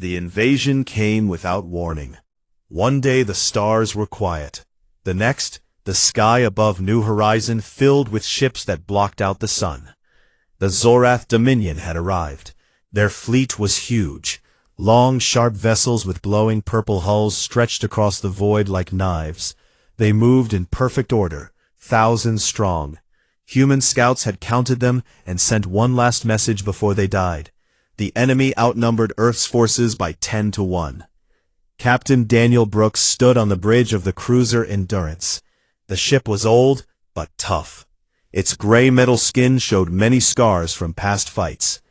The invasion came without warning. One day the stars were quiet. The next, the sky above New Horizon filled with ships that blocked out the sun. The Zorath Dominion had arrived. Their fleet was huge. Long, sharp vessels with glowing purple hulls stretched across the void like knives. They moved in perfect order, thousands strong. Human scouts had counted them and sent one last message before they died. The enemy outnumbered Earth's forces by 10-1. Captain Daniel Brooks stood on the bridge of the cruiser Endurance. The ship was old, but tough. Its gray metal skin showed many scars from past fights.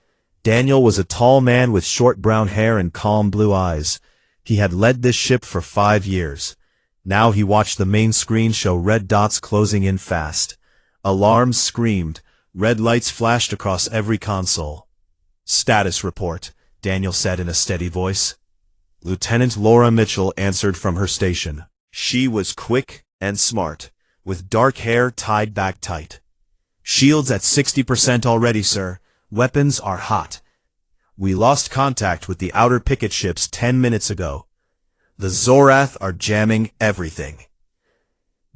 Daniel was a tall man with short brown hair and calm blue eyes. He had led this ship for 5 years. Now he watched the main screen show red dots closing in fast. Alarms screamed. Red lights flashed across every console. "Status report," Daniel said in a steady voice. Lieutenant Laura Mitchell answered from her station. She was quick and smart, with dark hair tied back tight. "Shields at 60% already, sir. Weapons are hot. We lost contact with the outer picket ships 10 minutes ago. The Zorath are jamming everything."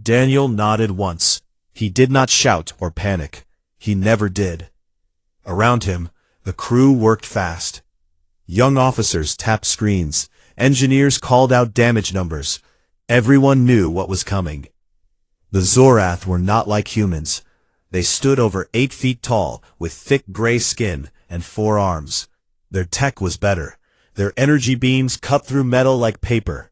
Daniel nodded once. He did not shout or panic. He never did. Around him, the crew worked fast. Young officers tapped screens. Engineers called out damage numbers. Everyone knew what was coming. The Zorath were not like humans. They stood over 8 feet tall, with thick gray skin and 4 arms. Their tech was better. Their energy beams cut through metal like paper.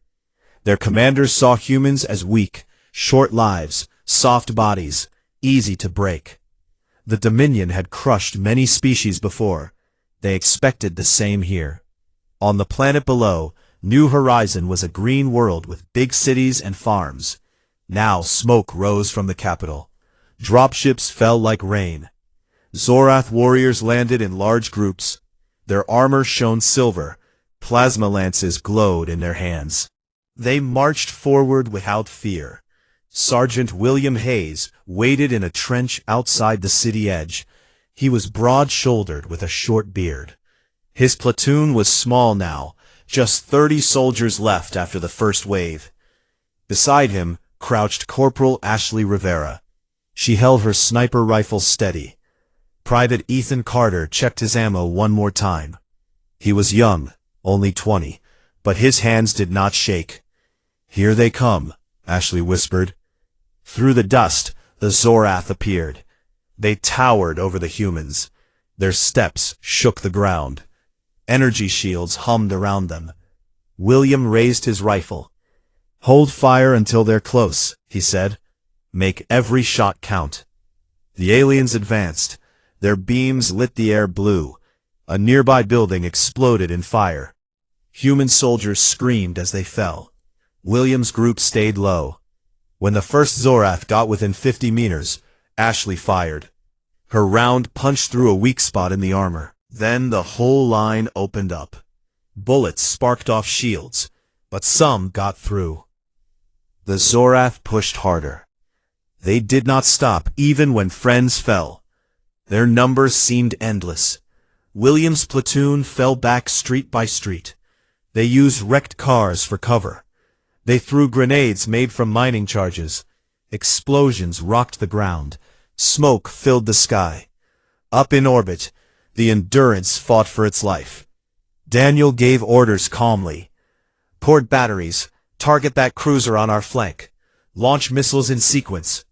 Their commanders saw humans as weak, short lives, soft bodies, easy to break. The Dominion had crushed many species before. They expected the same here. On the planet below, New Horizon was a green world with big cities and farms. Now smoke rose from the capital. Dropships fell like rain. Zorath warriors landed in large groups. Their armor shone silver. Plasma lances glowed in their hands. They marched forward without fear. Sergeant William Hayes waited in a trench outside the city edge. He was broad-shouldered with a short beard. His platoon was small now, just 30 soldiers left after the first wave. Beside him crouched Corporal Ashley Rivera. She held her sniper rifle steady. Private Ethan Carter checked his ammo one more time. He was young, only 20, but his hands did not shake. "Here they come," Ashley whispered. Through the dust, the Zorath appeared. They towered over the humans. Their steps shook the ground. Energy shields hummed around them. William raised his rifle. "Hold fire until they're close," he said. "Make every shot count." The aliens advanced. Their beams lit the air blue. A nearby building exploded in fire. Human soldiers screamed as they fell. William's group stayed low. When the first Zorath got within 50 meters, Ashley fired. Her round punched through a weak spot in the armor. Then the whole line opened up. Bullets sparked off shields, but some got through. The Zorath pushed harder. They did not stop even when friends fell. Their numbers seemed endless. William's platoon fell back street by street. They used wrecked cars for cover. They threw grenades made from mining charges. Explosions rocked the ground. Smoke filled the sky. Up in orbit, the Endurance fought for its life. Daniel gave orders calmly. "Port batteries, target that cruiser on our flank. Launch missiles in sequence."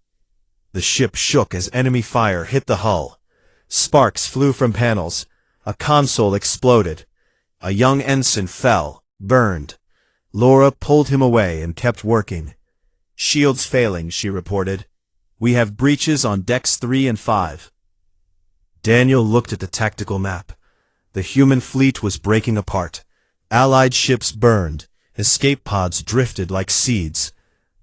The ship shook as enemy fire hit the hull. Sparks flew from panels. A console exploded. A young ensign fell, burned. Laura pulled him away and kept working. "Shields failing," she reported. "We have breaches on decks 3 and 5. Daniel looked at the tactical map. The human fleet was breaking apart. Allied ships burned. Escape pods drifted like seeds.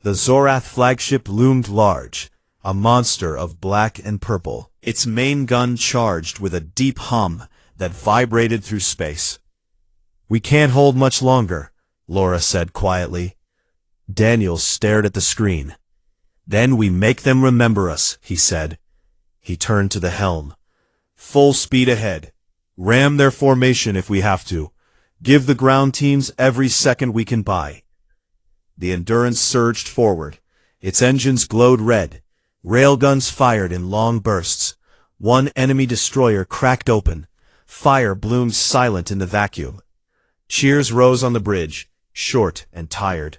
The Zorath flagship loomed large, a monster of black and purple, its main gun charged with a deep hum that vibrated through space. "We can't hold much longer," Laura said quietly. Daniel stared at the screen. "Then we make them remember us," he said. He turned to the helm. "Full speed ahead. Ram their formation if we have to. Give the ground teams every second we can buy. The Endurance surged forward. Its engines glowed red. Railguns fired in long bursts. One enemy destroyer cracked open. Fire bloomed silent in the vacuum. Cheers rose on the bridge, short and tired.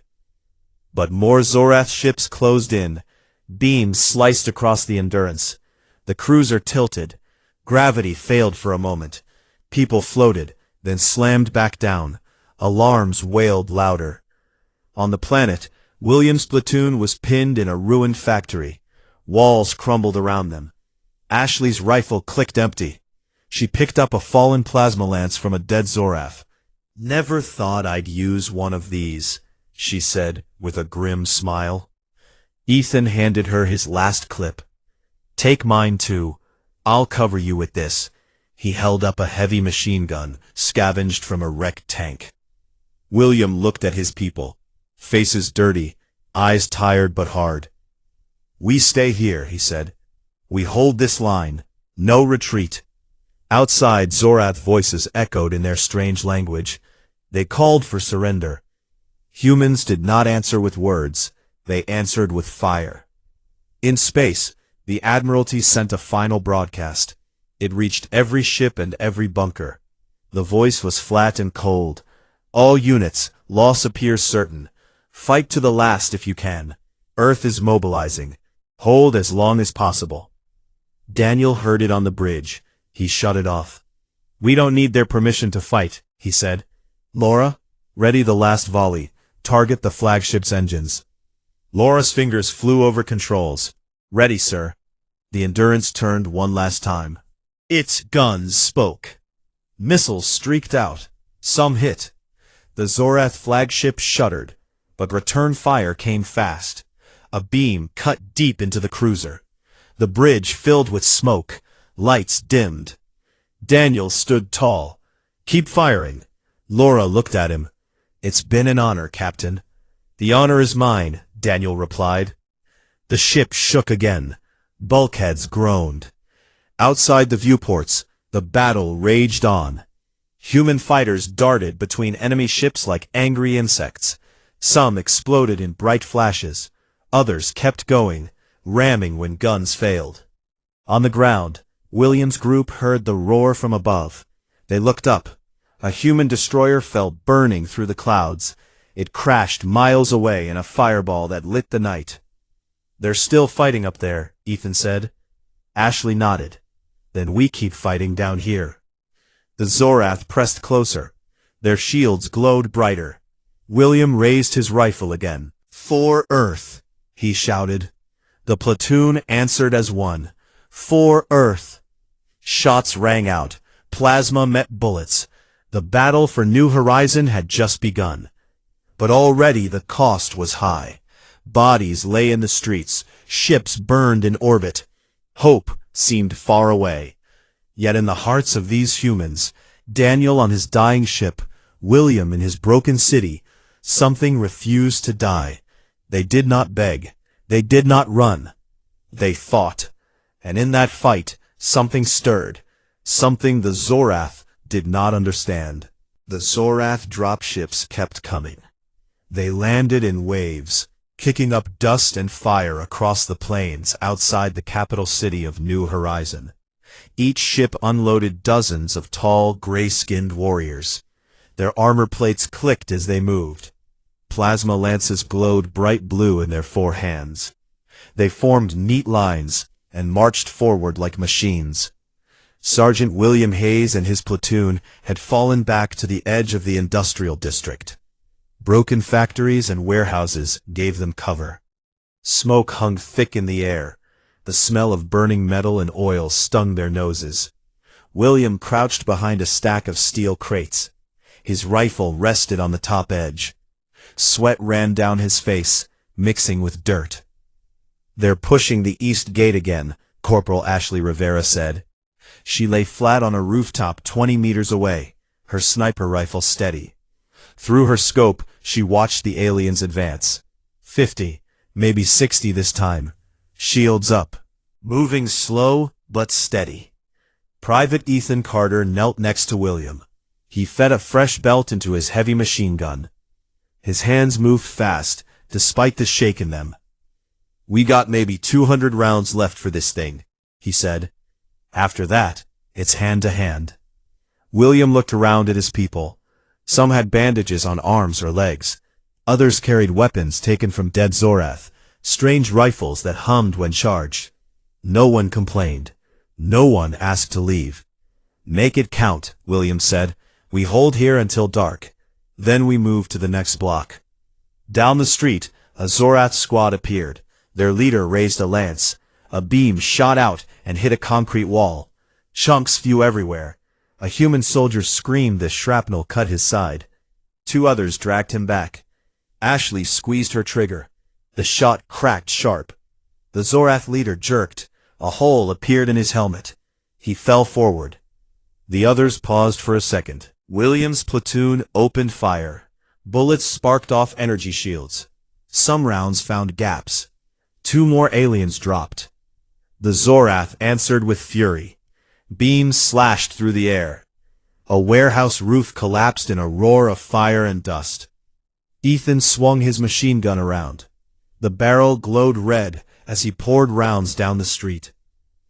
But more Zorath ships closed in. Beams sliced across the Endurance. The cruiser tilted. Gravity failed for a moment. People floated, then slammed back down. Alarms wailed louder. On the planet, William's platoon was pinned in a ruined factory. Walls crumbled around them. Ashley's rifle clicked empty. She picked up a fallen plasma lance from a dead Zorath. "Never thought I'd use one of these," she said, with a grim smile. Ethan handed her his last clip. "Take mine too. I'll cover you with this." He held up a heavy machine gun, scavenged from a wrecked tank. William looked at his people. Faces dirty, eyes tired but hard. "We stay here," he said. "We hold this line. No retreat." Outside, Zorath voices echoed in their strange language. They called for surrender. Humans did not answer with words. They answered with fire. In space, the Admiralty sent a final broadcast. It reached every ship and every bunker. The voice was flat and cold. "All units, loss appears certain. Fight to the last if you can. Earth is mobilizing. Hold as long as possible." Daniel heard it on the bridge. He shut it off. "We don't need their permission to fight," he said. "Laura, ready the last volley. Target the flagship's engines." Laura's fingers flew over controls. "Ready, sir." The Endurance turned one last time. Its guns spoke. Missiles streaked out. Some hit. The Zorath flagship shuddered, but return fire came fast. A beam cut deep into the cruiser. The bridge filled with smoke. Lights dimmed. Daniel stood tall. "Keep firing." Laura looked at him. "It's been an honor, Captain." "The honor is mine," Daniel replied. The ship shook again. Bulkheads groaned. Outside the viewports, the battle raged on. Human fighters darted between enemy ships like angry insects. Some exploded in bright flashes. Others kept going, ramming when guns failed. On the ground, William's group heard the roar from above. They looked up. A human destroyer fell burning through the clouds. It crashed miles away in a fireball that lit the night. "They're still fighting up there," Ethan said. Ashley nodded. "Then we keep fighting down here." The Zorath pressed closer. Their shields glowed brighter. William raised his rifle again. "For Earth," he shouted. The platoon answered as one. "For Earth." Shots rang out. Plasma met bullets. The battle for New Horizon had just begun. But already the cost was high. Bodies lay in the streets. Ships burned in orbit. Hope seemed far away. Yet in the hearts of these humans, Daniel on his dying ship, William in his broken city, something refused to die. They did not beg. They did not run. They fought. And in that fight, something stirred. Something the Zorath did not understand. The Zorath dropships kept coming. They landed in waves, kicking up dust and fire across the plains outside the capital city of New Horizon. Each ship unloaded dozens of tall, gray-skinned warriors. Their armor plates clicked as they moved. Plasma lances glowed bright blue in their four hands. They formed neat lines and marched forward like machines. Sergeant William Hayes and his platoon had fallen back to the edge of the industrial district. Broken factories and warehouses gave them cover. Smoke hung thick in the air. The smell of burning metal and oil stung their noses. William crouched behind a stack of steel crates. His rifle rested on the top edge. Sweat ran down his face, mixing with dirt. "They're pushing the east gate again," Corporal Ashley Rivera said. She lay flat on a rooftop 20 meters away, her sniper rifle steady. Through her scope, she watched the aliens advance. 50, maybe 60 this time. Shields up. Moving slow but steady. Private Ethan Carter knelt next to William. He fed a fresh belt into his heavy machine gun. His hands moved fast, despite the shake in them. "We got maybe 200 rounds left for this thing," he said. "After that, it's hand to hand." William looked around at his people. Some had bandages on arms or legs. Others carried weapons taken from dead Zorath, strange rifles that hummed when charged. No one complained. No one asked to leave. "Make it count," William said. "We hold here until dark. Then we move to the next block." Down the street, a Zorath squad appeared. Their leader raised a lance. A beam shot out and hit a concrete wall. Chunks flew everywhere. A human soldier screamed as shrapnel cut his side. Two others dragged him back. Ashley squeezed her trigger. The shot cracked sharp. The Zorath leader jerked. A hole appeared in his helmet. He fell forward. The others paused for a second. William's platoon opened fire. Bullets sparked off energy shields. Some rounds found gaps. Two more aliens dropped. The Zorath answered with fury. Beams slashed through the air. A warehouse roof collapsed in a roar of fire and dust. Ethan swung his machine gun around. The barrel glowed red as he poured rounds down the street.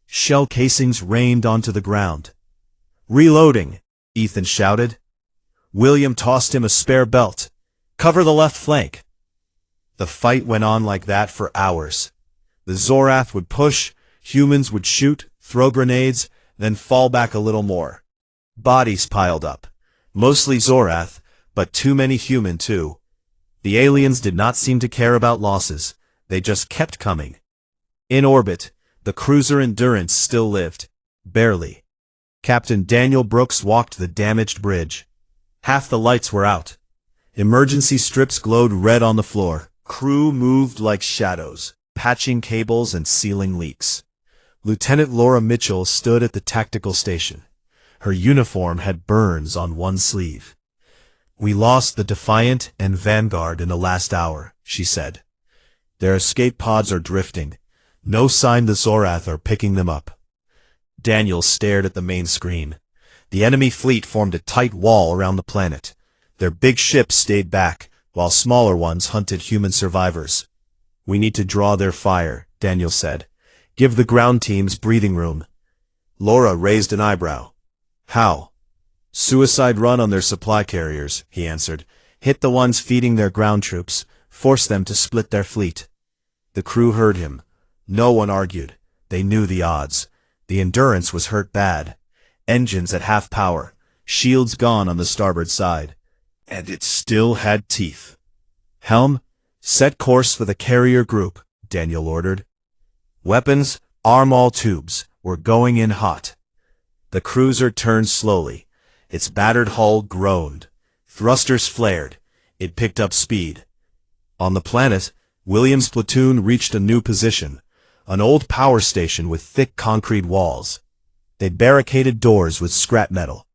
Shell casings rained onto the ground. "Reloading," Ethan shouted. William tossed him a spare belt. "Cover the left flank." The fight went on like that for hours. The Zorath would push, humans would shoot, throw grenades, then fall back a little more. Bodies piled up. Mostly Zorath, but too many human too. The aliens did not seem to care about losses. They just kept coming. In orbit, the cruiser Endurance still lived. Barely. Captain Daniel Brooks walked the damaged bridge. Half the lights were out. Emergency strips glowed red on the floor. Crew moved like shadows, patching cables and sealing leaks. Lieutenant Laura Mitchell stood at the tactical station. Her uniform had burns on one sleeve. "We lost the Defiant and Vanguard in the last hour," she said. "Their escape pods are drifting. No sign the Zorath are picking them up." Daniel stared at the main screen. The enemy fleet formed a tight wall around the planet. Their big ships stayed back, while smaller ones hunted human survivors. "We need to draw their fire," Daniel said. "Give the ground teams breathing room." Laura raised an eyebrow. "How?" "Suicide run on their supply carriers," he answered. "Hit the ones feeding their ground troops. Force them to split their fleet." The crew heard him. No one argued. They knew the odds. The Endurance was hurt bad. Engines at half power. Shields gone on the starboard side. And it still had teeth. "Helm, set course for the carrier group," Daniel ordered. "Weapons, arm all tubes. We're going in hot." The cruiser turned slowly. Its battered hull groaned. Thrusters flared. It picked up speed. On the planet, William's platoon reached a new position. An old power station with thick concrete walls. They barricaded doors with scrap metal.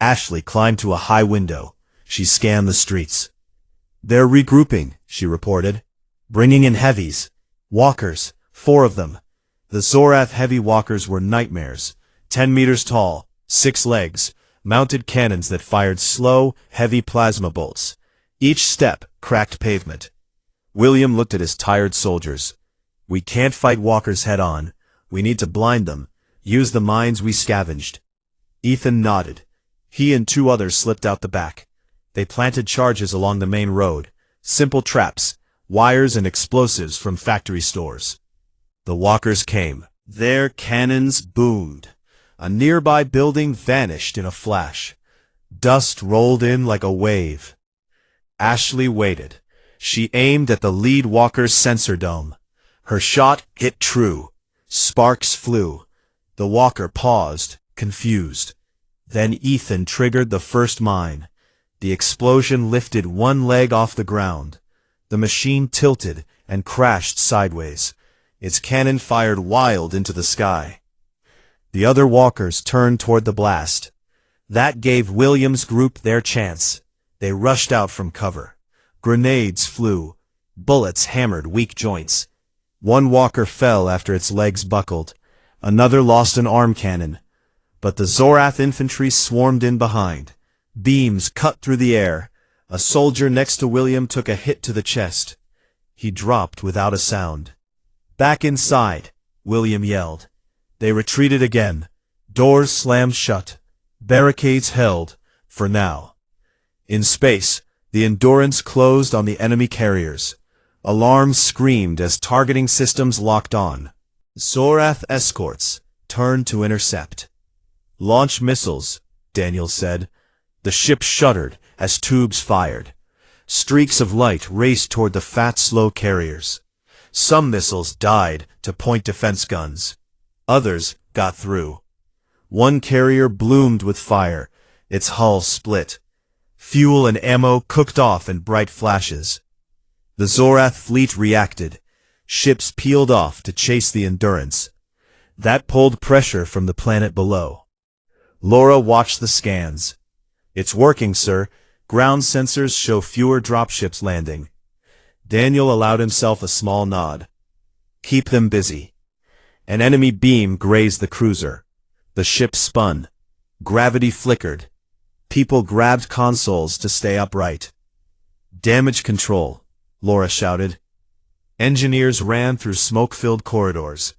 Ashley climbed to a high window. She scanned the streets. "They're regrouping," she reported. "Bringing in heavies. Walkers, 4 of them." The Zorath heavy walkers were nightmares. 10 meters tall, 6 legs, mounted cannons that fired slow, heavy plasma bolts. Each step cracked pavement. William looked at his tired soldiers. "We can't fight walkers head-on. We need to blind them, use the mines we scavenged." Ethan nodded. He and 2 others slipped out the back. They planted charges along the main road. Simple traps, wires and explosives from factory stores. The walkers came. Their cannons boomed. A nearby building vanished in a flash. Dust rolled in like a wave. Ashley waited. She aimed at the lead walker's sensor dome. Her shot hit true. Sparks flew. The walker paused, confused. Then Ethan triggered the first mine. The explosion lifted one leg off the ground. The machine tilted and crashed sideways. Its cannon fired wild into the sky. The other walkers turned toward the blast. That gave William's group their chance. They rushed out from cover. Grenades flew. Bullets hammered weak joints. One walker fell after its legs buckled. Another lost an arm cannon. But the Zorath infantry swarmed in behind. Beams cut through the air. A soldier next to William took a hit to the chest. He dropped without a sound. "Back inside," William yelled. They retreated again. Doors slammed shut. Barricades held, for now. In space, the Endurance closed on the enemy carriers. Alarms screamed as targeting systems locked on. Zorath escorts turned to intercept. "Launch missiles," Daniel said. The ship shuddered as tubes fired. Streaks of light raced toward the fat, slow carriers. Some missiles died to point defense guns. Others got through. One carrier bloomed with fire, its hull split. Fuel and ammo cooked off in bright flashes. The Zorath fleet reacted. Ships peeled off to chase the Endurance. That pulled pressure from the planet below. Laura watched the scans. "It's working, sir. Ground sensors show fewer dropships landing." Daniel allowed himself a small nod. "Keep them busy." An enemy beam grazed the cruiser. The ship spun. Gravity flickered. People grabbed consoles to stay upright. "Damage control," Laura shouted. Engineers ran through smoke-filled corridors.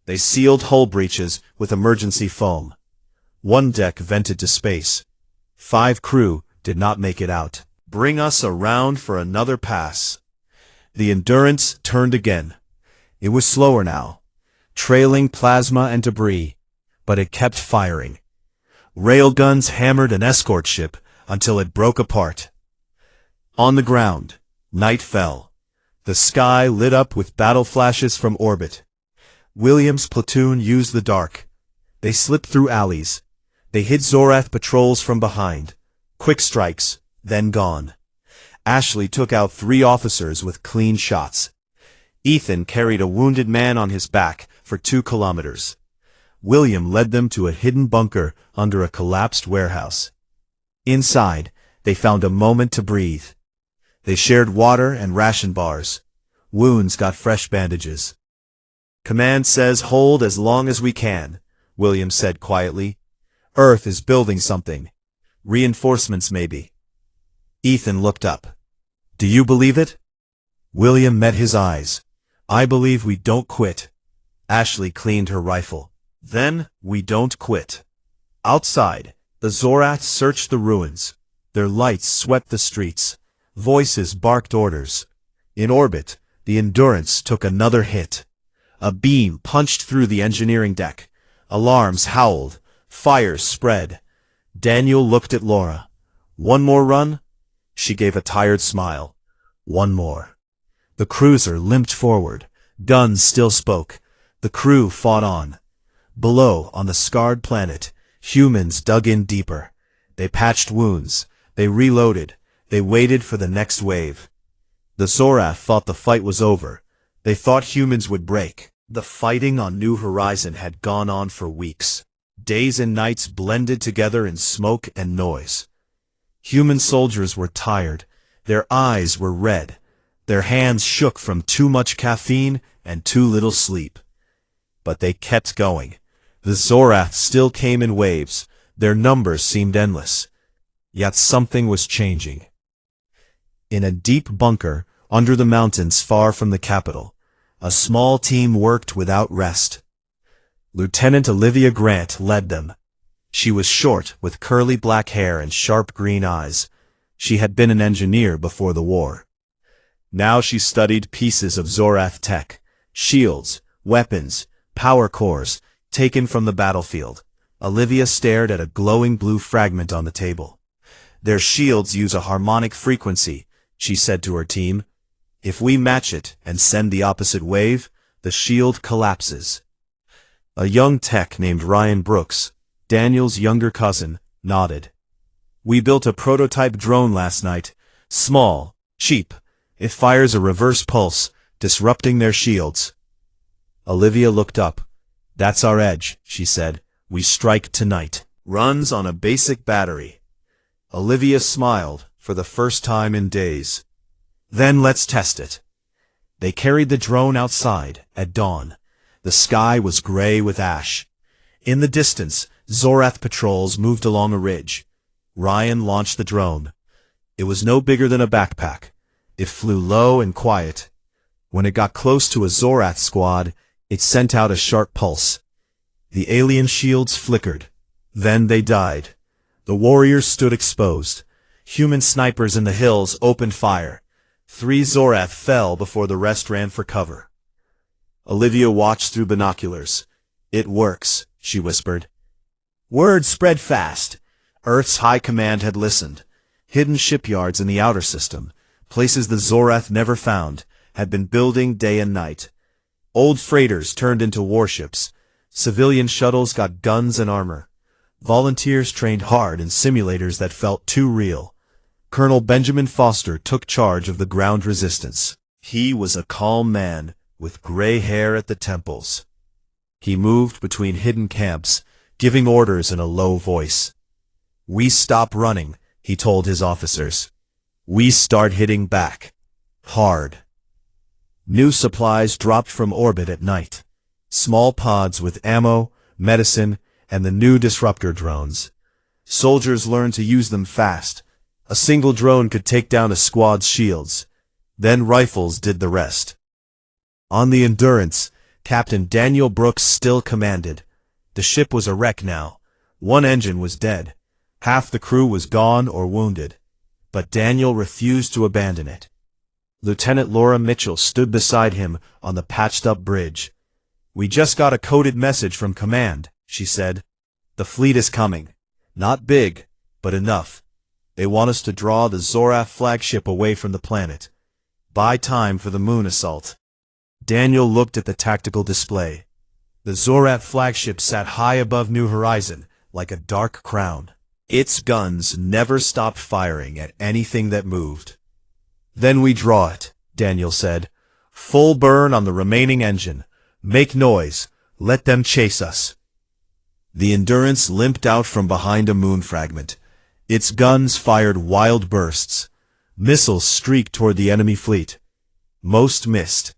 They sealed hull breaches with emergency foam. One deck vented to space. 5 crew did not make it out. "Bring us around for another pass." The Endurance turned again. It was slower now, trailing plasma and debris, but it kept firing. Railguns hammered an escort ship until it broke apart. On the ground, night fell. The sky lit up with battle flashes from orbit. William's platoon used the dark. They slipped through alleys. They hit Zorath patrols from behind. Quick strikes, then gone. Ashley took out 3 officers with clean shots. Ethan carried a wounded man on his back for 2 kilometers. William led them to a hidden bunker under a collapsed warehouse. Inside, they found a moment to breathe. They shared water and ration bars. Wounds got fresh bandages. "Command says hold as long as we can," William said quietly. "Earth is building something. Reinforcements maybe." Ethan looked up. "Do you believe it?" William met his eyes. "I believe we don't quit." Ashley cleaned her rifle. "Then we don't quit." Outside, the Zoraths searched the ruins. Their lights swept the streets. Voices barked orders. In orbit, the Endurance took another hit. A beam punched through the engineering deck. Alarms howled. Fires spread. Daniel looked at Laura. "One more run?" She gave a tired smile. "One more." The cruiser limped forward. Guns still spoke. The crew fought on. Below, on the scarred planet, humans dug in deeper. They patched wounds. They reloaded. They waited for the next wave. The Zorath thought the fight was over. They thought humans would break. The fighting on New Horizon had gone on for weeks. Days and nights blended together in smoke and noise. Human soldiers were tired. Their eyes were red. Their hands shook from too much caffeine and too little sleep. But they kept going. The Zorath still came in waves. Their numbers seemed endless. Yet something was changing. In a deep bunker, under the mountains far from the capital, a small team worked without rest. Lieutenant Olivia Grant led them. She was short, with curly black hair and sharp green eyes. She had been an engineer before the war. Now she studied pieces of Zorath tech, shields, weapons, power cores, taken from the battlefield. Olivia stared at a glowing blue fragment on the table. "Their shields use a harmonic frequency," she said to her team. "If we match it and send the opposite wave, the shield collapses." A young tech named Ryan Brooks, Daniel's younger cousin, nodded. "We built a prototype drone last night. Small, cheap. It fires a reverse pulse, disrupting their shields." Olivia looked up. "That's our edge," she said. "We strike tonight." "Runs on a basic battery." Olivia smiled for the first time in days. "Then let's test it." They carried the drone outside at dawn. The sky was gray with ash. In the distance, Zorath patrols moved along a ridge. Ryan launched the drone. It was no bigger than a backpack. It flew low and quiet. When it got close to a Zorath squad, it sent out a sharp pulse. The alien shields flickered. Then they died. The warriors stood exposed. Human snipers in the hills opened fire. 3 Zorath fell before the rest ran for cover. Olivia watched through binoculars. "It works," she whispered. Word spread fast. Earth's high command had listened. Hidden shipyards in the outer system, places the Zorath never found, had been building day and night. Old freighters turned into warships. Civilian shuttles got guns and armor. Volunteers trained hard in simulators that felt too real. Colonel Benjamin Foster took charge of the ground resistance. He was a calm man, with gray hair at the temples. He moved between hidden camps, giving orders in a low voice. "We stop running," he told his officers. "We start hitting back. Hard." New supplies dropped from orbit at night. Small pods with ammo, medicine, and the new disruptor drones. Soldiers learned to use them fast. A single drone could take down a squad's shields. Then rifles did the rest. On the Endurance, Captain Daniel Brooks still commanded. The ship was a wreck now. One engine was dead. Half the crew was gone or wounded. But Daniel refused to abandon it. Lieutenant Laura Mitchell stood beside him on the patched-up bridge. "We just got a coded message from command," she said. "The fleet is coming. Not big, but enough. They want us to draw the Zorath flagship away from the planet. Buy time for the moon assault." Daniel looked at the tactical display. The Zorath flagship sat high above New Horizon, like a dark crown. Its guns never stopped firing at anything that moved. "Then we draw it," Daniel said. "Full burn on the remaining engine. Make noise. Let them chase us." The Endurance limped out from behind a moon fragment. Its guns fired wild bursts. Missiles streaked toward the enemy fleet. Most missed,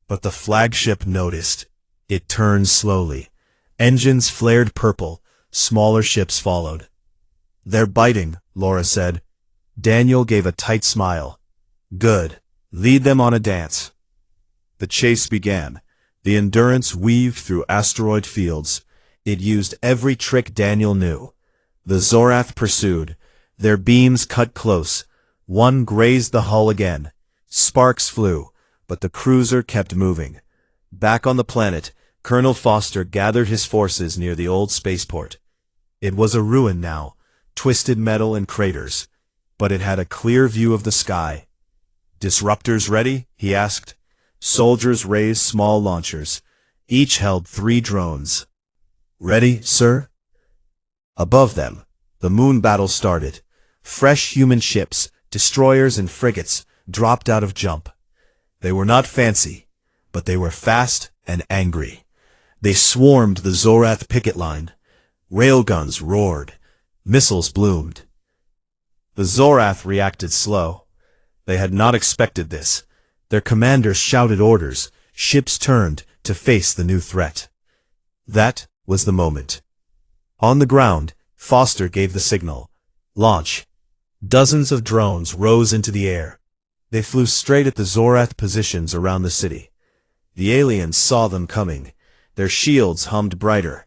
but the flagship noticed. It turned slowly. Engines flared purple. Smaller ships followed. "They're biting," Laura said. Daniel gave a tight smile. "Good. Lead them on a dance." The chase began. The Endurance weaved through asteroid fields. It used every trick Daniel knew. The Zorath pursued. Their beams cut close. One grazed the hull again. Sparks flew, but the cruiser kept moving. Back on the planet, Colonel Foster gathered his forces near the old spaceport. It was a ruin now, twisted metal and craters, but it had a clear view of the sky. "Disruptors ready?" he asked. Soldiers raised small launchers. Each held 3 drones. "Ready, sir?" Above them, the moon battle started. Fresh human ships, destroyers and frigates, dropped out of jump. They were not fancy, but they were fast and angry. They swarmed the Zorath picket line. Railguns roared. Missiles bloomed. The Zorath reacted slow. They had not expected this. Their commanders shouted orders. Ships turned to face the new threat. That was the moment. On the ground, Foster gave the signal. Launch. Dozens of drones rose into the air. They flew straight at the Zorath positions around the city. The aliens saw them coming. Their shields hummed brighter.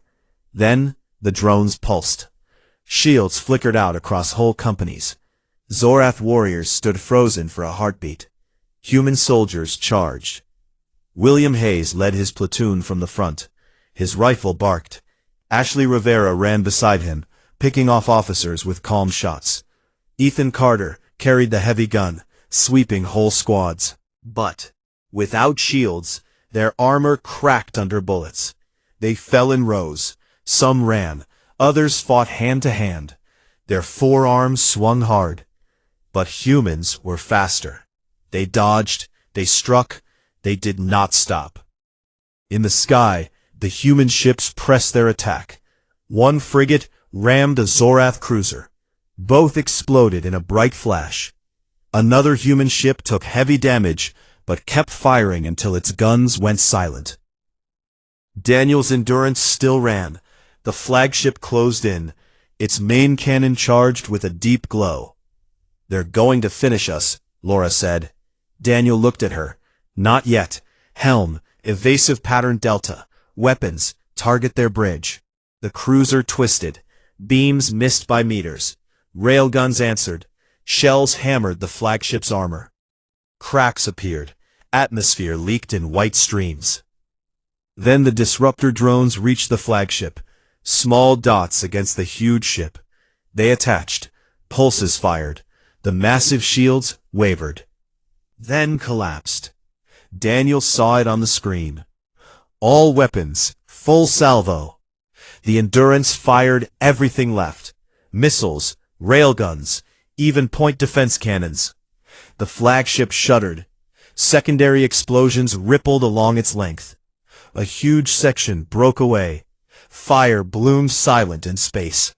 Then the drones pulsed. Shields flickered out across whole companies. Zorath warriors stood frozen for a heartbeat. Human soldiers charged. William Hayes led his platoon from the front. His rifle barked. Ashley Rivera ran beside him, picking off officers with calm shots. Ethan Carter carried the heavy gun, sweeping whole squads. But, without shields, their armor cracked under bullets. They fell in rows. Some ran. Others fought hand to hand. Their forearms swung hard. But humans were faster. They dodged. They struck. They did not stop. In the sky, the human ships pressed their attack. One frigate rammed a Zorath cruiser. Both exploded in a bright flash. Another human ship took heavy damage, but kept firing until its guns went silent. Daniel's Endurance still ran. The flagship closed in. its main cannon charged with a deep glow. "They're going to finish us," Laura said. Daniel looked at her. "Not yet. Helm, evasive pattern delta. Weapons, target their bridge." The cruiser twisted. Beams missed by meters. Railguns answered. Shells hammered the flagship's armor. Cracks appeared. Atmosphere leaked in white streams. Then the disruptor drones reached the flagship. Small dots against the huge ship. They attached. Pulses fired. The massive shields wavered. Then collapsed. Daniel saw it on the screen. All weapons, full salvo. The Endurance fired everything left. Missiles, railguns, even point defense cannons. The flagship shuddered. Secondary explosions rippled along its length. A huge section broke away. Fire bloomed silent in space.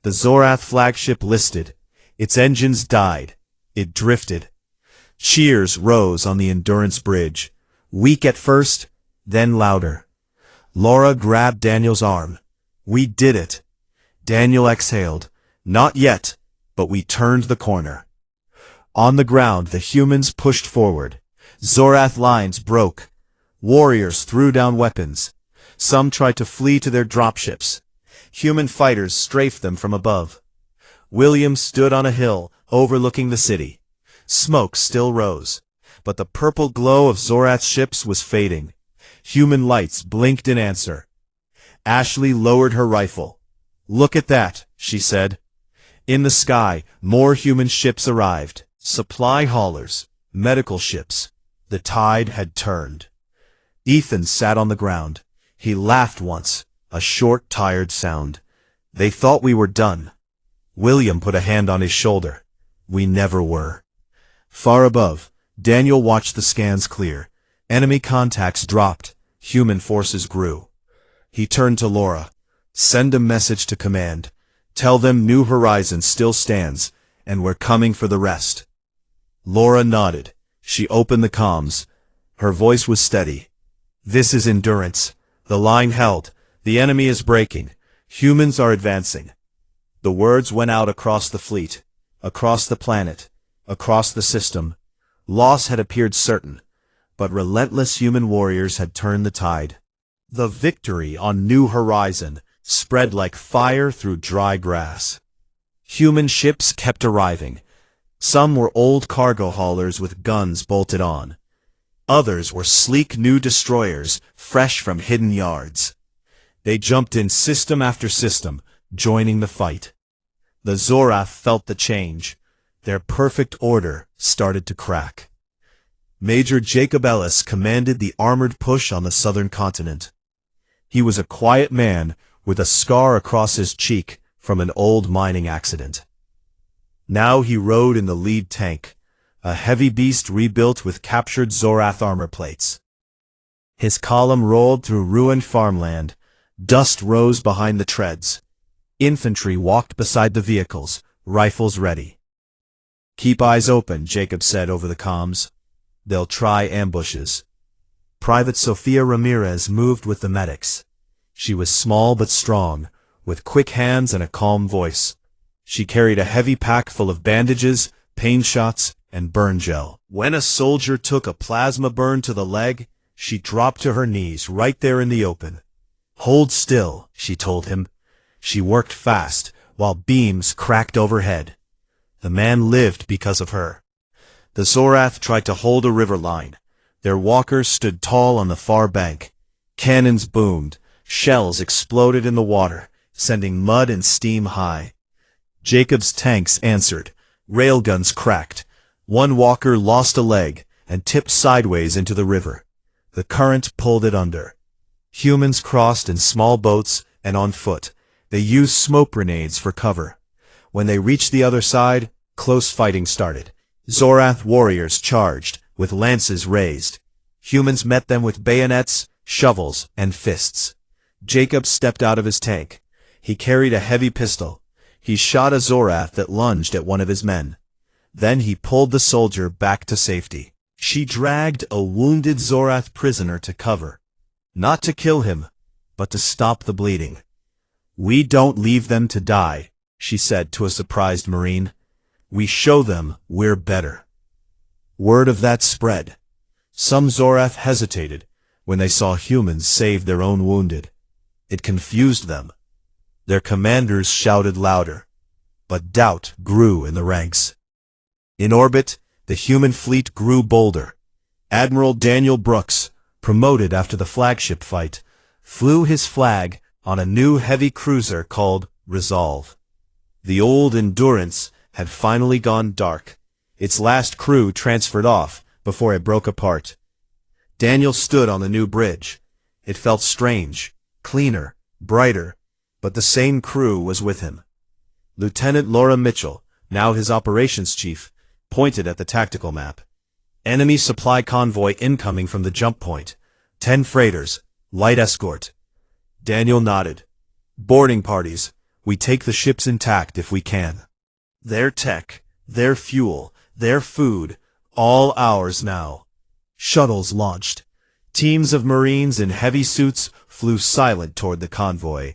The Zorath flagship listed. Its engines died. It drifted. Cheers rose on the Endurance bridge. Weak at first, then louder. Laura grabbed Daniel's arm. "We did it." Daniel exhaled. "Not yet, but we turned the corner." On the ground, the humans pushed forward. Zorath lines broke. Warriors threw down weapons. Some tried to flee to their dropships. Human fighters strafed them from above. William stood on a hill overlooking the city. Smoke still rose, but the purple glow of Zorath's ships was fading. Human lights blinked in answer. Ashley lowered her rifle. "Look at that," she said. In the sky, more human ships arrived. Supply haulers, medical ships. The tide had turned. Ethan sat on the ground. He laughed once, a short, tired sound. "They thought we were done." William put a hand on his shoulder. "We never were." Far above, Daniel watched the scans clear. Enemy contacts dropped. Human forces grew. He turned to Laura. "Send a message to command. Tell them New Horizons still stands, and we're coming for the rest." Laura nodded. She opened the comms. Her voice was steady. "This is Endurance. The line held. The enemy is breaking. Humans are advancing." The words went out across the fleet, across the planet, across the system. Loss had appeared certain, but relentless human warriors had turned the tide. The victory on New Horizon spread like fire through dry grass. Human ships kept arriving. Some were old cargo haulers with guns bolted on. Others were sleek new destroyers, fresh from hidden yards. They jumped in system after system, joining the fight. The Zorath felt the change. Their perfect order started to crack. Major Jacob Ellis commanded the armored push on the southern continent. He was a quiet man with a scar across his cheek from an old mining accident. Now he rode in the lead tank, a heavy beast rebuilt with captured Zorath armor plates. His column rolled through ruined farmland. Dust rose behind the treads. Infantry walked beside the vehicles, rifles ready. "Keep eyes open," Jacob said over the comms. "They'll try ambushes." Private Sofia Ramirez moved with the medics. She was small but strong, with quick hands and a calm voice. She carried a heavy pack full of bandages, pain shots, and burn gel. When a soldier took a plasma burn to the leg, she dropped to her knees right there in the open. "Hold still," she told him. She worked fast, while beams cracked overhead. The man lived because of her. The Zorath tried to hold a river line. Their walkers stood tall on the far bank. Cannons boomed. Shells exploded in the water, sending mud and steam high. Jacob's tanks answered. Railguns cracked. One walker lost a leg and tipped sideways into the river. The current pulled it under. Humans crossed in small boats and on foot. They used smoke grenades for cover. When they reached the other side, close fighting started. Zorath warriors charged, with lances raised. Humans met them with bayonets, shovels, and fists. Jacob stepped out of his tank. He carried a heavy pistol. He shot a Zorath that lunged at one of his men. Then he pulled the soldier back to safety. She dragged a wounded Zorath prisoner to cover. Not to kill him, but to stop the bleeding. "We don't leave them to die," she said to a surprised Marine. "We show them we're better." Word of that spread. Some Zorath hesitated when they saw humans save their own wounded. It confused them. Their commanders shouted louder, but doubt grew in the ranks. In orbit, the human fleet grew bolder. Admiral Daniel Brooks, promoted after the flagship fight, flew his flag on a new heavy cruiser called Resolve. The old Endurance had finally gone dark. Its last crew transferred off before it broke apart. Daniel stood on the new bridge. It felt strange, cleaner, brighter, but the same crew was with him. Lieutenant Laura Mitchell, now his operations chief, pointed at the tactical map. Enemy supply convoy incoming from the jump point. 10 freighters, light escort. Daniel nodded. Boarding parties. We take the ships intact if we can. Their tech, their fuel, their food, all ours now. Shuttles launched. Teams of Marines in heavy suits flew silent toward the convoy.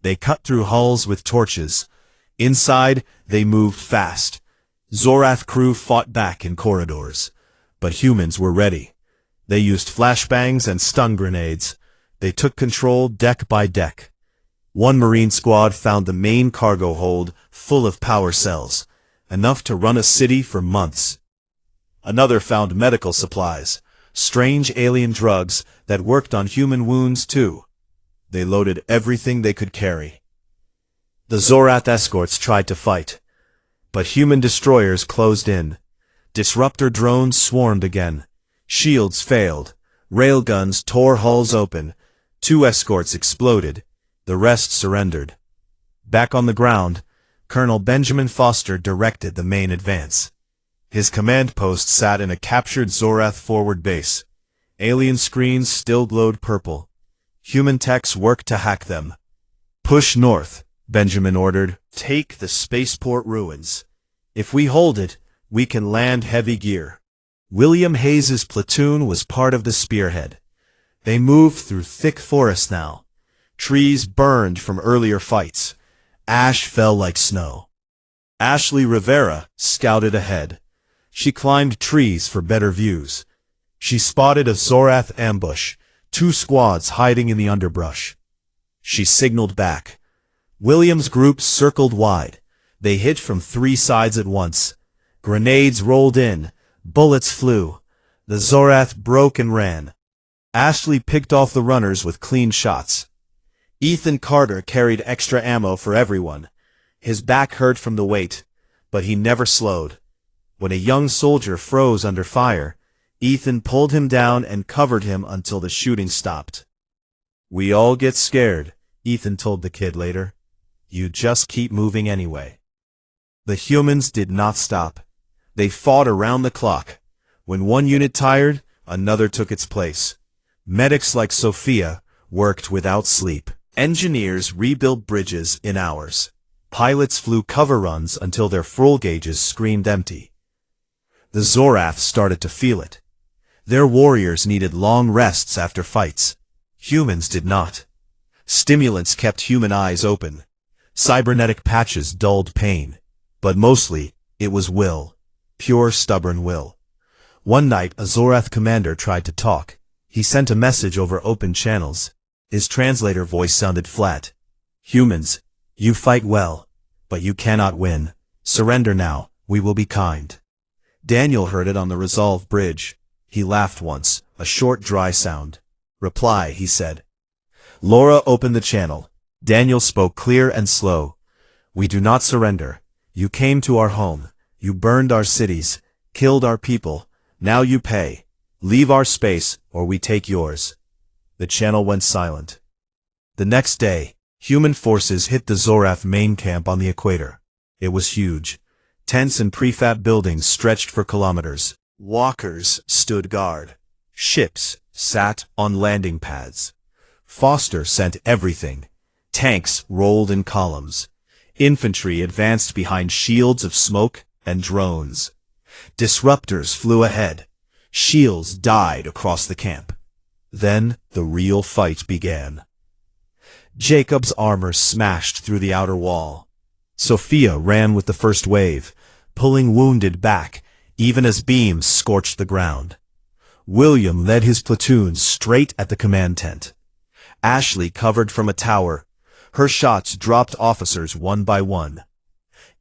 They cut through hulls with torches. Inside, they moved fast. Zorath crew fought back in corridors. But humans were ready. They used flashbangs and stun grenades. They took control deck by deck. One Marine squad found the main cargo hold full of power cells, enough to run a city for months. Another found medical supplies, strange alien drugs that worked on human wounds too. They loaded everything they could carry. The Zorath escorts tried to fight, but human destroyers closed in. Disruptor drones swarmed again. Shields failed. Railguns tore hulls open. 2 escorts exploded. The rest surrendered. Back on the ground, Colonel Benjamin Foster directed the main advance. His command post sat in a captured Zorath forward base. Alien screens still glowed purple. Human techs worked to hack them. "Push north," Benjamin ordered. "Take the spaceport ruins. If we hold it, we can land heavy gear." William Hayes's platoon was part of the spearhead. They moved through thick forest now. Trees burned from earlier fights. Ash fell like snow. Ashley Rivera scouted ahead. She climbed trees for better views. She spotted a Zorath ambush, 2 squads hiding in the underbrush. She signaled back. William's group circled wide. They hit from 3 sides at once. Grenades rolled in. Bullets flew. The Zorath broke and ran. Ashley picked off the runners with clean shots. Ethan Carter carried extra ammo for everyone. His back hurt from the weight, but he never slowed. When a young soldier froze under fire, Ethan pulled him down and covered him until the shooting stopped. "We all get scared," Ethan told the kid later. "You just keep moving anyway." The humans did not stop. They fought around the clock. When one unit tired, another took its place. Medics like Sophia worked without sleep. Engineers rebuilt bridges in hours. Pilots flew cover runs until their fuel gauges screamed empty. The Zorath started to feel it. Their warriors needed long rests after fights. Humans did not. Stimulants kept human eyes open. Cybernetic patches dulled pain. But mostly, it was will. Pure stubborn will. One night, a Zorath commander tried to talk. He sent a message over open channels. His translator voice sounded flat. "Humans, you fight well, but you cannot win. Surrender now, we will be kind." Daniel heard it on the Resolve bridge. He laughed once, a short dry sound. "Reply," he said. Laura opened the channel. Daniel spoke clear and slow. "We do not surrender. You came to our home. You burned our cities, killed our people. Now you pay. Leave our space, or we take yours." The channel went silent. The next day, human forces hit the Zorath main camp on the equator. It was huge. Tents and prefab buildings stretched for kilometers. Walkers stood guard. Ships sat on landing pads. Foster sent everything. Tanks rolled in columns. Infantry advanced behind shields of smoke and drones. Disruptors flew ahead. Shields died across the camp. Then the real fight began. Jacob's armor smashed through the outer wall. Sophia ran with the first wave, pulling wounded back, even as beams scorched the ground. William led his platoon straight at the command tent. Ashley covered from a tower. Her shots dropped officers one by one.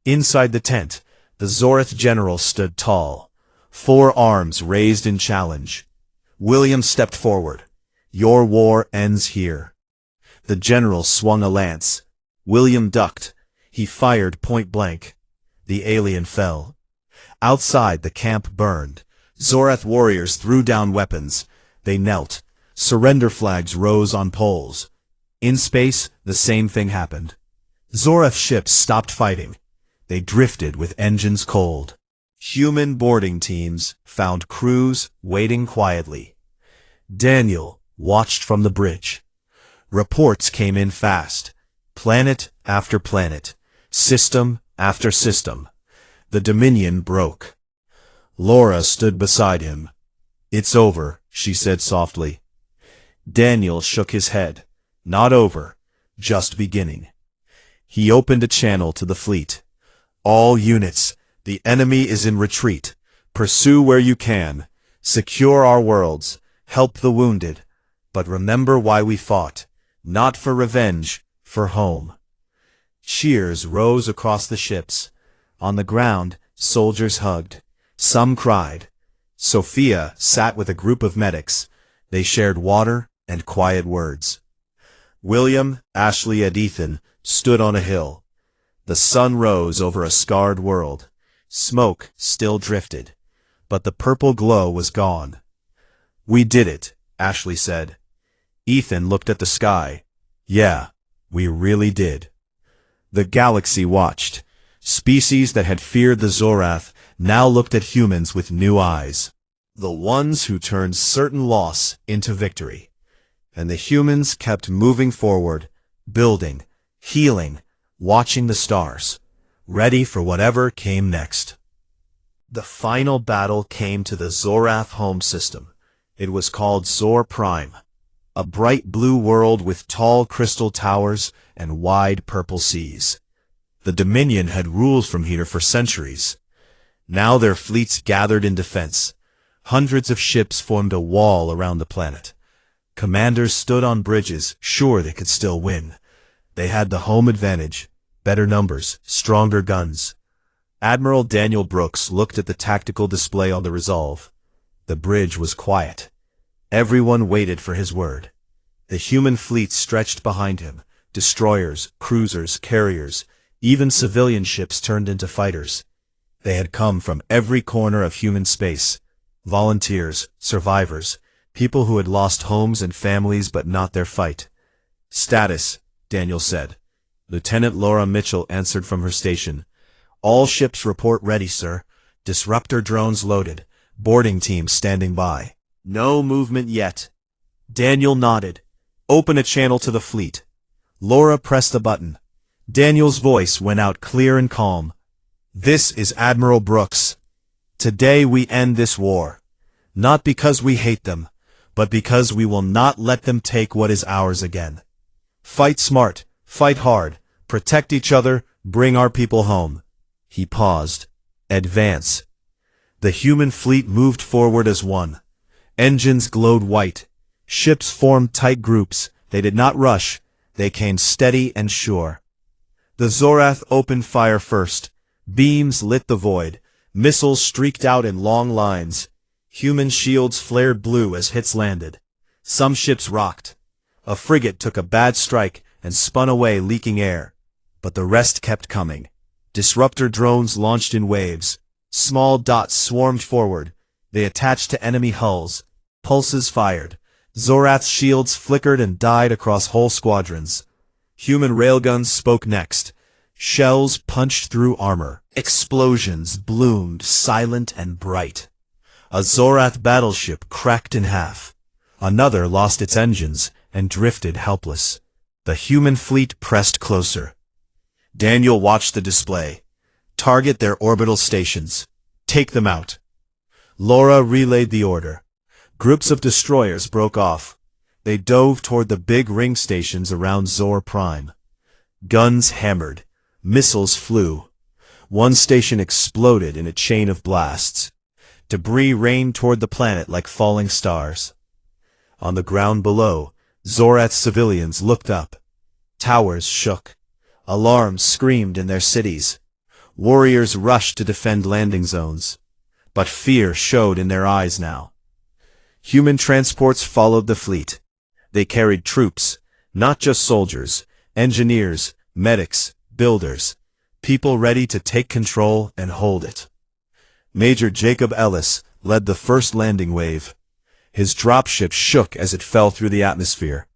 Inside the tent, the Zoreth general stood tall, 4 arms raised in challenge. William stepped forward. "Your war ends here." The general swung a lance. William ducked. He fired point blank. The alien fell. Outside, the camp burned. Zoreth warriors threw down weapons. They knelt. Surrender flags rose on poles. In space, the same thing happened. Zoreth ships stopped fighting. They drifted with engines cold. Human boarding teams found crews waiting quietly. Daniel watched from the bridge. Reports came in fast. Planet after planet. System after system. The Dominion broke. Laura stood beside him. "It's over," she said softly. Daniel shook his head. "Not over, just beginning." He opened a channel to the fleet. "All units, the enemy is in retreat. Pursue where you can. Secure our worlds. Help the wounded. But remember why we fought. Not for revenge, for home." Cheers rose across the ships. On the ground, soldiers hugged. Some cried. Sophia sat with a group of medics. They shared water and quiet words. William, Ashley, and Ethan stood on a hill. The sun rose over a scarred world. Smoke still drifted, but the purple glow was gone. "We did it," Ashley said. Ethan looked at the sky. "Yeah, we really did." The galaxy watched. Species that had feared the Zorath now looked at humans with new eyes. The ones who turned certain loss into victory. And the humans kept moving forward, building, healing, watching the stars, ready for whatever came next. The final battle came to the Zorath home system. It was called Zor Prime, a bright blue world with tall crystal towers and wide purple seas. The Dominion had ruled from here for centuries. Now their fleets gathered in defense. Hundreds of ships formed a wall around the planet. Commanders stood on bridges, sure they could still win. They had the home advantage, better numbers, stronger guns. Admiral Daniel Brooks looked at the tactical display on the Resolve. The bridge was quiet. Everyone waited for his word. The human fleet stretched behind him. Destroyers, cruisers, carriers, even civilian ships turned into fighters. They had come from every corner of human space. Volunteers, survivors, people who had lost homes and families but not their fight. "Status," Daniel said. Lieutenant Laura Mitchell answered from her station. "All ships report ready, sir. Disruptor drones loaded. Boarding teams standing by. No movement yet." Daniel nodded. "Open a channel to the fleet." Laura pressed the button. Daniel's voice went out clear and calm. "This is Admiral Brooks. Today we end this war. Not because we hate them, but because we will not let them take what is ours again. Fight smart, fight hard, protect each other, bring our people home." He paused. "Advance." The human fleet moved forward as one. Engines glowed white. Ships formed tight groups. They did not rush. They came steady and sure. The Zorath opened fire first. Beams lit the void. Missiles streaked out in long lines. Human shields flared blue as hits landed. Some ships rocked. A frigate took a bad strike and spun away, leaking air. But the rest kept coming. Disruptor drones launched in waves. Small dots swarmed forward. They attached to enemy hulls. Pulses fired. Zorath's shields flickered and died across whole squadrons. Human railguns spoke next. Shells punched through armor. Explosions bloomed, silent and bright. A Zorath battleship cracked in half. Another lost its engines and drifted helpless. The human fleet pressed closer. Daniel watched the display. "Target their orbital stations. Take them out." Laura relayed the order. Groups of destroyers broke off. They dove toward the big ring stations around Zor Prime. Guns hammered. Missiles flew. One station exploded in a chain of blasts. Debris rained toward the planet like falling stars. On the ground below, Zorath's civilians looked up. Towers shook. Alarms screamed in their cities. Warriors rushed to defend landing zones. But fear showed in their eyes now. Human transports followed the fleet. They carried troops, not just soldiers, engineers, medics, builders, people ready to take control and hold it. Major Jacob Ellis led the first landing wave. His dropship shook as it fell through the atmosphere.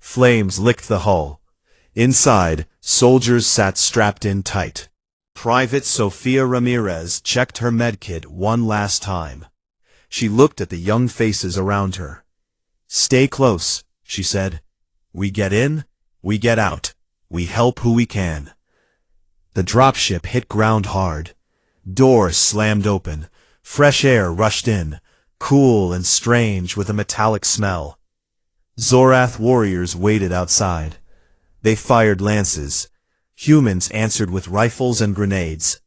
Flames licked the hull. Inside, soldiers sat strapped in tight. Private Sofia Ramirez checked her medkit one last time. She looked at the young faces around her. "Stay close," she said. "We get in, we get out. We help who we can." The dropship hit ground hard. Doors slammed open. Fresh air rushed in, cool and strange with a metallic smell. Zorath warriors waited outside. They fired lances. Humans answered with rifles and grenades.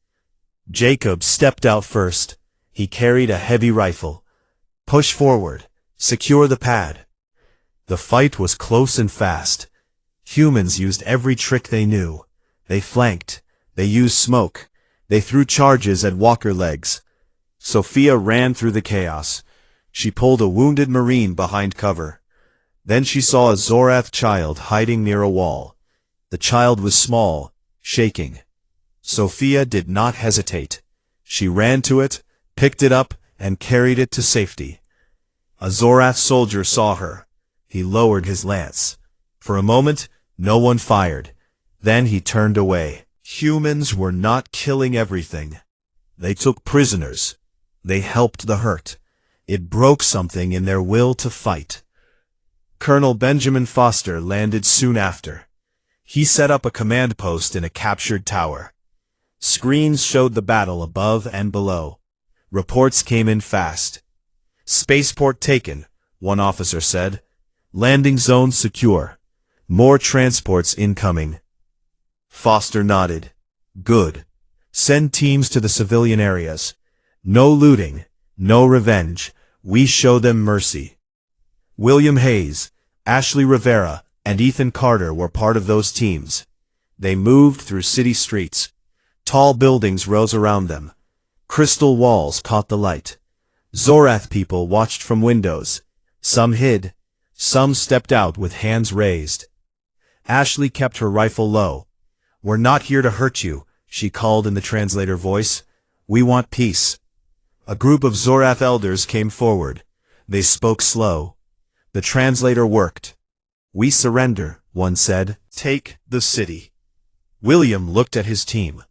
Jacob stepped out first. He carried a heavy rifle. "Push forward. Secure the pad." The fight was close and fast. Humans used every trick they knew. They flanked. They used smoke. They threw charges at walker legs. Sophia ran through the chaos. She pulled a wounded Marine behind cover. Then she saw a Zorath child hiding near a wall. The child was small, shaking. Sophia did not hesitate. She ran to it, picked it up, and carried it to safety. A Zorath soldier saw her. He lowered his lance. For a moment, no one fired. Then he turned away. Humans were not killing everything. They took prisoners. They helped the hurt. It broke something in their will to fight. Colonel Benjamin Foster landed soon after. He set up a command post in a captured tower. Screens showed the battle above and below. Reports came in fast. "Spaceport taken," one officer said. "Landing zone secure. More transports incoming." Foster nodded. "Good. Send teams to the civilian areas. No looting, no revenge. We show them mercy." William Hayes, Ashley Rivera, and Ethan Carter were part of those teams. They moved through city streets. Tall buildings rose around them. Crystal walls caught the light. Zorath people watched from windows. Some hid. Some stepped out with hands raised. Ashley kept her rifle low. "We're not here to hurt you," she called in the translator voice. "We want peace." A group of Zorath elders came forward. They spoke slow. The translator worked. "We surrender," one said. "Take the city." William looked at his team.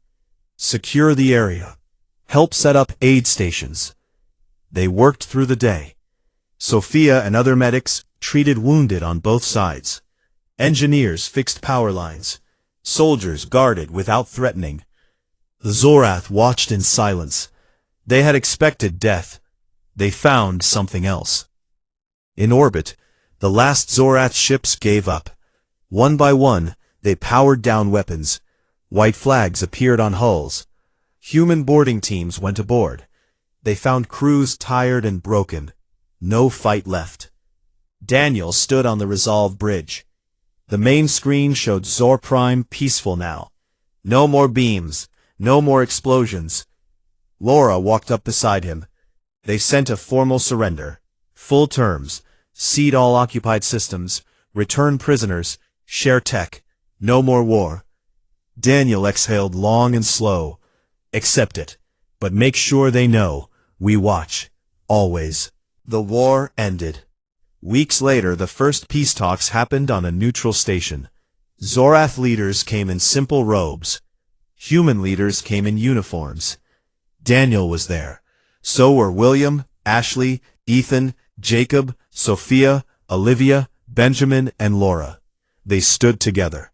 "Secure the area. Help set up aid stations." They worked through the day. Sophia and other medics treated wounded on both sides. Engineers fixed power lines. Soldiers guarded without threatening. The Zorath watched in silence. They had expected death. They found something else. In orbit, the last Zorath ships gave up. One by one, they powered down weapons. White flags appeared on hulls. Human boarding teams went aboard. They found crews tired and broken. No fight left. Daniel stood on the Resolve bridge. The main screen showed Zor Prime peaceful now. No more beams. No more explosions. Laura walked up beside him. They sent a formal surrender. Full terms. Cede all occupied systems. Return prisoners. Share tech. No more war. Daniel exhaled long and slow. "Accept it. But make sure they know. We watch. Always." The war ended. Weeks later, the first peace talks happened on a neutral station. Zorath leaders came in simple robes. Human leaders came in uniforms. Daniel was there. So were William, Ashley, Ethan, Jacob, Sophia, Olivia, Benjamin, and Laura. They stood together.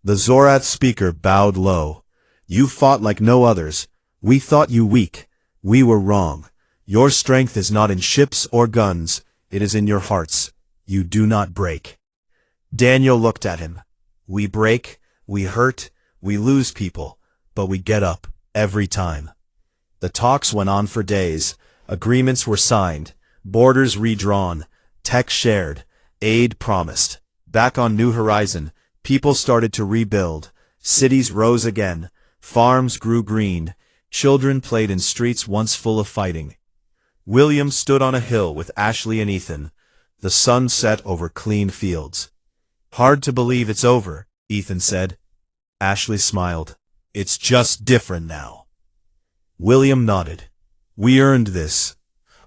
The Zorath speaker bowed low. "You fought like no others. We thought you weak. We were wrong. Your strength is not in ships or guns. It is in your hearts. You do not break." Daniel looked at him. "We break, we hurt, We lose people, but we get up, every time. The talks went on for days. Agreements were signed, borders redrawn, tech shared, aid promised. Back on New Horizon, people started to rebuild. Cities rose again, farms grew green, children played in streets once full of fighting. William stood on a hill with Ashley and Ethan. The sun set over clean fields. "Hard to believe it's over," Ethan said. Ashley smiled. "It's just different now." William nodded. "We earned this."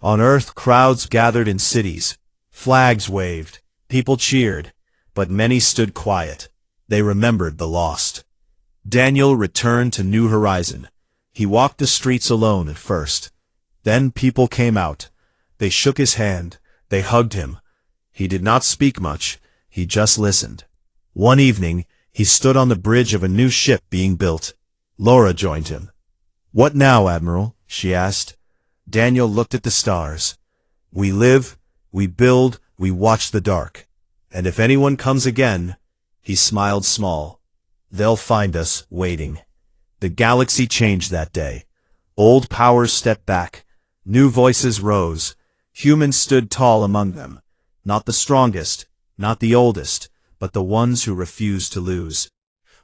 On Earth, crowds gathered in cities. Flags waved. People cheered. But many stood quiet. They remembered the lost. Daniel returned to New Horizon. He walked the streets alone at first. Then people came out. They shook his hand. They hugged him. He did not speak much. He just listened. One evening, he stood on the bridge of a new ship being built. Laura joined him. "What now, Admiral?" she asked. Daniel looked at the stars. "We live, we build, we watch the dark. And if anyone comes again," he smiled small, "they'll find us waiting." The galaxy changed that day. Old powers stepped back. New voices rose. Humans stood tall among them. Not the strongest, not the oldest, but the ones who refused to lose.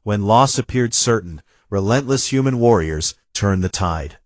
When loss appeared certain, relentless human warriors turned the tide.